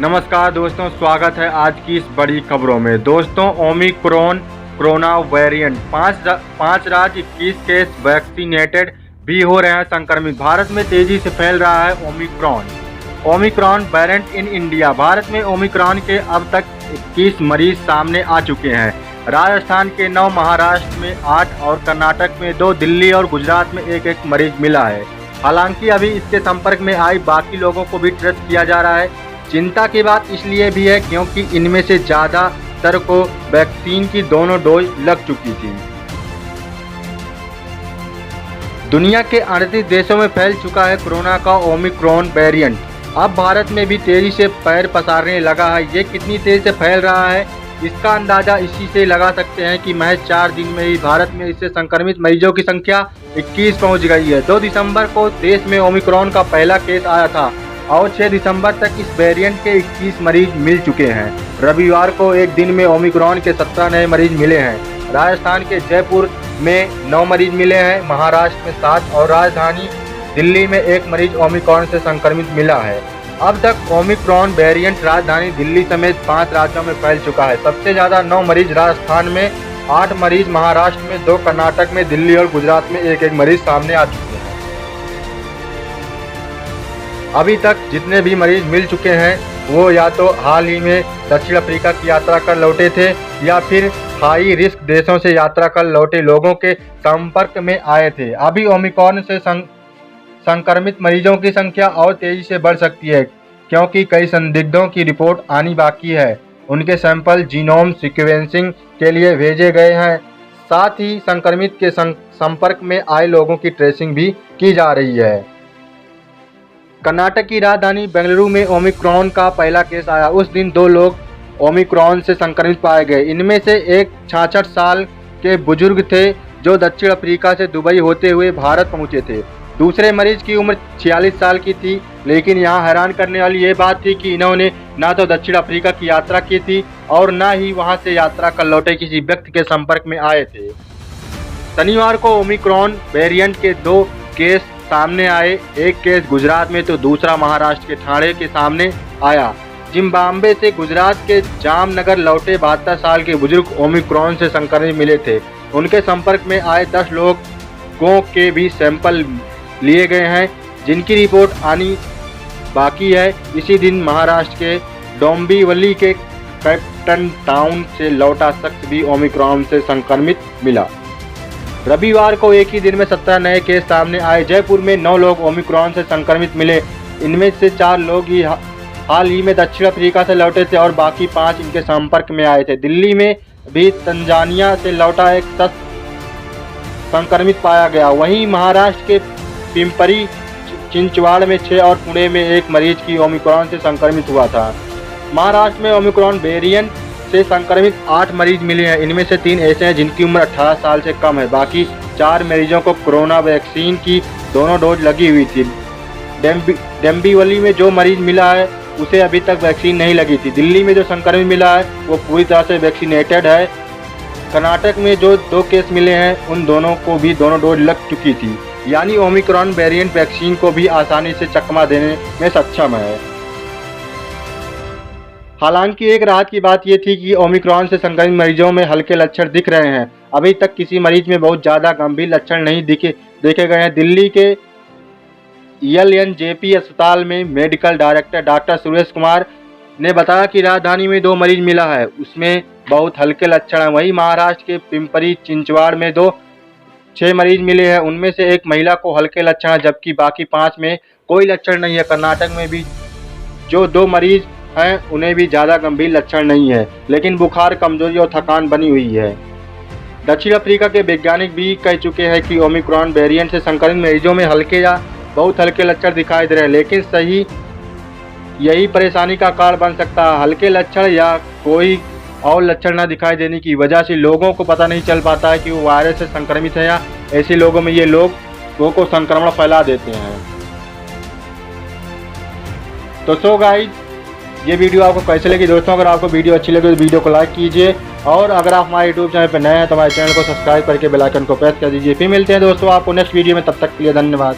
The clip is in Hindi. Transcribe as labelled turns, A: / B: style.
A: नमस्कार दोस्तों, स्वागत है आज की इस बड़ी खबरों में। दोस्तों, ओमिक्रॉन कोरोना वेरिएंट, पांच राज्य 21 केस, वैक्सीनेटेड भी हो रहे हैं संक्रमित। भारत में तेजी से फैल रहा है Omicron variant in India. Bharat में ओमिक्रॉन के अब तक 21 मरीज सामने आ चुके हैं। राजस्थान के 9, महाराष्ट्र में 8 और कर्नाटक में 2, दिल्ली और गुजरात में एक मरीज मिला है। हालांकि अभी इसके संपर्क में आई बाकी लोगों को भी ट्रेस किया जा रहा है। चिंता की बात इसलिए भी है क्योंकि इनमें से ज़्यादातर को वैक्सीन की दोनों डोज लग चुकी थी। दुनिया के 38 देशों में फैल चुका है कोरोना का ओमिक्रॉन वेरिएंट। अब भारत में भी तेजी से पैर पसारने लगा है। ये कितनी तेजी से फैल रहा है, इसका अंदाज़ा इसी से लगा सकते हैं कि महज 4 दिन में ही भारत में इससे संक्रमित मरीजों की संख्या 21 पहुंच गई है। 2 दिसंबर को देश में ओमिक्रॉन का पहला केस आया था और 6 दिसंबर तक इस वेरिएंट के 21 मरीज मिल चुके हैं। रविवार को एक दिन में ओमिक्रॉन के 17 नए मरीज मिले हैं। राजस्थान के जयपुर में 9 मरीज मिले हैं, महाराष्ट्र में 7 और राजधानी दिल्ली में 1 मरीज ओमिक्रॉन से संक्रमित मिला है। अब तक ओमिक्रॉन वेरिएंट राजधानी दिल्ली समेत 5 राज्यों में फैल चुका है। सबसे ज़्यादा 9 मरीज राजस्थान में, 8 मरीज महाराष्ट्र में, 2 कर्नाटक में, दिल्ली और गुजरात में एक मरीज सामने आ चुके हैं। अभी तक जितने भी मरीज मिल चुके हैं वो या तो हाल ही में दक्षिण अफ्रीका की यात्रा कर लौटे थे या फिर हाई रिस्क देशों से यात्रा कर लौटे लोगों के संपर्क में आए थे। अभी ओमिक्रॉन से संक्रमित मरीजों की संख्या और तेजी से बढ़ सकती है क्योंकि कई संदिग्धों की रिपोर्ट आनी बाकी है। उनके सैंपल जीनोम सीक्वेंसिंग के लिए भेजे गए हैं। साथ ही संक्रमित के संपर्क में आए लोगों की ट्रेसिंग भी की जा रही है। कर्नाटक की राजधानी बेंगलुरु में ओमिक्रॉन का पहला केस आया। उस दिन 2 लोग ओमिक्रॉन से संक्रमित पाए गए। इनमें से एक 66 साल के बुजुर्ग थे जो दक्षिण अफ्रीका से दुबई होते हुए भारत पहुंचे थे। दूसरे मरीज की उम्र 46 साल की थी, लेकिन यहाँ हैरान करने वाली ये बात थी कि इन्होंने ना तो दक्षिण अफ्रीका की यात्रा की थी और ना ही वहाँ से यात्रा कर लौटे किसी व्यक्ति के संपर्क में आए थे। शनिवार को ओमिक्रॉन वेरिएंट के 2 केस सामने आए। एक केस गुजरात में तो दूसरा महाराष्ट्र के ठाणे के सामने आया। जिम्बाब्वे से गुजरात के जामनगर लौटे 72 साल के बुजुर्ग ओमिक्रॉन से संक्रमित मिले थे। उनके संपर्क में आए 10 लोगों के भी सैंपल लिए गए हैं जिनकी रिपोर्ट आनी बाकी है। इसी दिन महाराष्ट्र के डोंबिवली के कैप्टन टाउन से लौटा शख्स भी ओमिक्रॉन से संक्रमित मिला। रविवार को एक ही दिन में 17 नए केस सामने आए। जयपुर में 9 लोग ओमिक्रॉन से संक्रमित मिले। इनमें से 4 लोग ही हाल ही में दक्षिण अफ्रीका से लौटे थे और बाकी 5 इनके संपर्क में आए थे। दिल्ली में भी तंजानिया से लौटा एक शख्स संक्रमित पाया गया। वहीं महाराष्ट्र के पिंपरी चिंचवाड़ में 6 और पुणे में 1 मरीज की ओमिक्रॉन से संक्रमित हुआ था। महाराष्ट्र में ओमिक्रॉन वेरिएंट से संक्रमित 8 मरीज मिले हैं। इनमें से 3 ऐसे हैं जिनकी उम्र 18 साल से कम है। बाकी 4 मरीजों को कोरोना वैक्सीन की दोनों डोज लगी हुई थी। डोंबिवली में जो मरीज मिला है उसे अभी तक वैक्सीन नहीं लगी थी। दिल्ली में जो संक्रमित मिला है वो पूरी तरह से वैक्सीनेटेड है। कर्नाटक में जो 2 केस मिले हैं उन दोनों को भी दोनों डोज लग चुकी थी। यानी ओमिक्रॉन वेरिएंट वैक्सीन को भी आसानी से चकमा देने में सक्षम है। हालांकि एक राहत की बात यह थी कि ओमिक्रॉन से संक्रमित मरीजों में हल्के लक्षण दिख रहे हैं। अभी तक किसी मरीज में बहुत ज़्यादा गंभीर लक्षण नहीं देखे गए हैं। दिल्ली के एलएनजेपी अस्पताल में medical director doctor Suresh Kumar ने बताया कि राजधानी में 2 मरीज मिला है, उसमें बहुत हल्के लक्षण हैं। वहीं महाराष्ट्र के पिंपरी चिंचवाड़ में 6 मरीज मिले हैं। उनमें से 1 महिला को हल्के लक्षण हैं जबकि बाकी 5 में कोई लक्षण नहीं है। कर्नाटक में भी जो 2 मरीज हैं उन्हें भी ज़्यादा गंभीर लक्षण नहीं है, लेकिन बुखार, कमजोरी और थकान बनी हुई है। दक्षिण अफ्रीका के वैज्ञानिक भी कह चुके हैं कि ओमिक्रॉन वेरिएंट से संक्रमित मरीजों में हल्के या बहुत हल्के लक्षण दिखाई दे रहे हैं, लेकिन सही यही परेशानी का कारण बन सकता है। हल्के लक्षण या कोई और लक्षण न दिखाई देने की वजह से लोगों को पता नहीं चल पाता है कि वो वायरस से संक्रमित है या ऐसे लोगों में ये लोगों को संक्रमण फैला देते हैं। तो गाइस, ये वीडियो आपको कैसे लगी दोस्तों? अगर आपको वीडियो अच्छी लगे तो वीडियो को लाइक कीजिए और अगर आप हमारे यूट्यूब चैनल पर नए हैं तो हमारे चैनल को सब्सक्राइब करके बेल आइकन को प्रेस कर दीजिए। फिर मिलते हैं दोस्तों आपको नेक्स्ट वीडियो में, तब तक के लिए धन्यवाद।